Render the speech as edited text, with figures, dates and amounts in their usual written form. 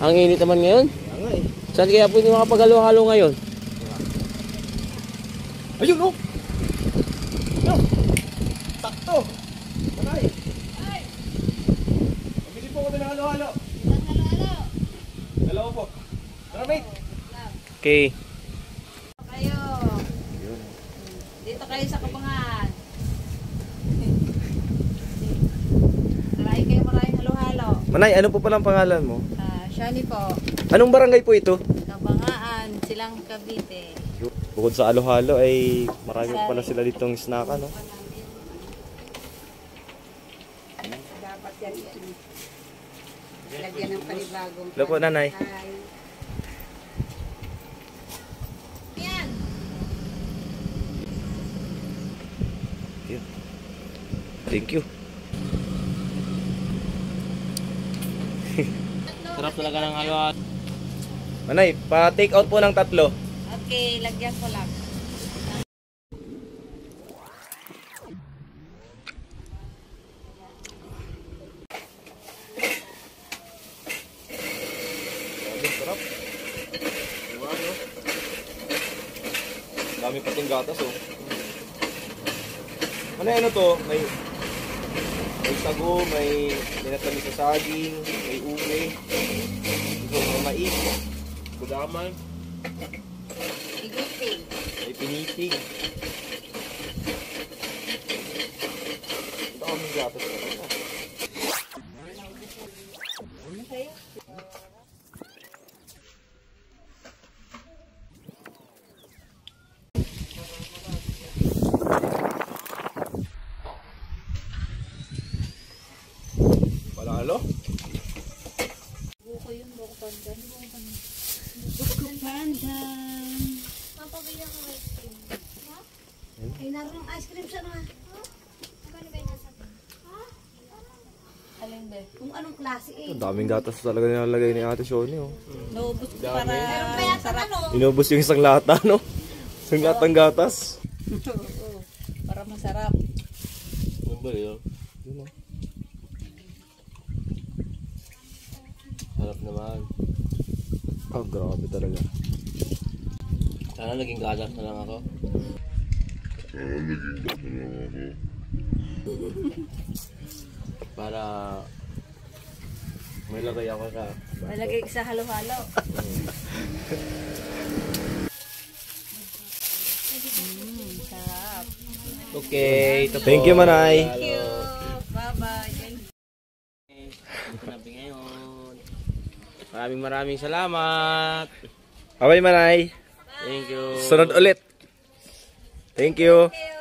Ang init naman ngayon. Saan kaya pwede makapag-halo-halo ngayon? Ayun oh! Ayun! Sakto! Manay! Mabili po kami ng halo-halo. Dalawa po. Tara mate! Okay. Kayo. Dito kayo sa Kabangan. Maraming halo-halo. Manay, ano po palang pangalan mo? Shani po. Anong barangay po ito? Kabangaan, Silang Cavite. Bukod sa halo-halo ay marami pa pala sila ditong snack, no? Dapat yan. Lagyan ng panibagong. Hello po, nanay. Yan. Thank you. Sarap talaga ng halo. Manay, pa-take out po ng 3. Okay, lagyan ko lang. Sarap. Dami pating gatas, oh. Manay, ano to? May sago, may tinatamis sa saging, may ube, may mais, gulaman, Igutin. may pinitig. Ito kaming gatas talaga. Halo? Buko yun, buko pandan. Buko pandan. Mapabili ako ice cream. Ha? Ay, naroon ng ice cream siya naman. Ha? Magkano ba yung nasa atin? Ha? Alin ba? Kung anong klase eh. Ang daming gatas talaga nilalagay ni Ate Shoni, oh. Naubos ko para Meron pa yata sarap. ano? Inubos yung isang lata, no? Isang latang gatas. Oo, para masarap. Ano ba yun? Yun, oh. Sarap naman. Oh, grabe talaga. Sana naging gatas na lang ako. Para may lagay ako sa... Malagay sa halo-halo. Sarap. Okay, ito po. Thank you, Manay. Thank you. Bye-bye. Ito natin ngayon. Maraming salamat. Bye-bye, Manay. Thank you. Sunod ulit. Thank you. Thank you.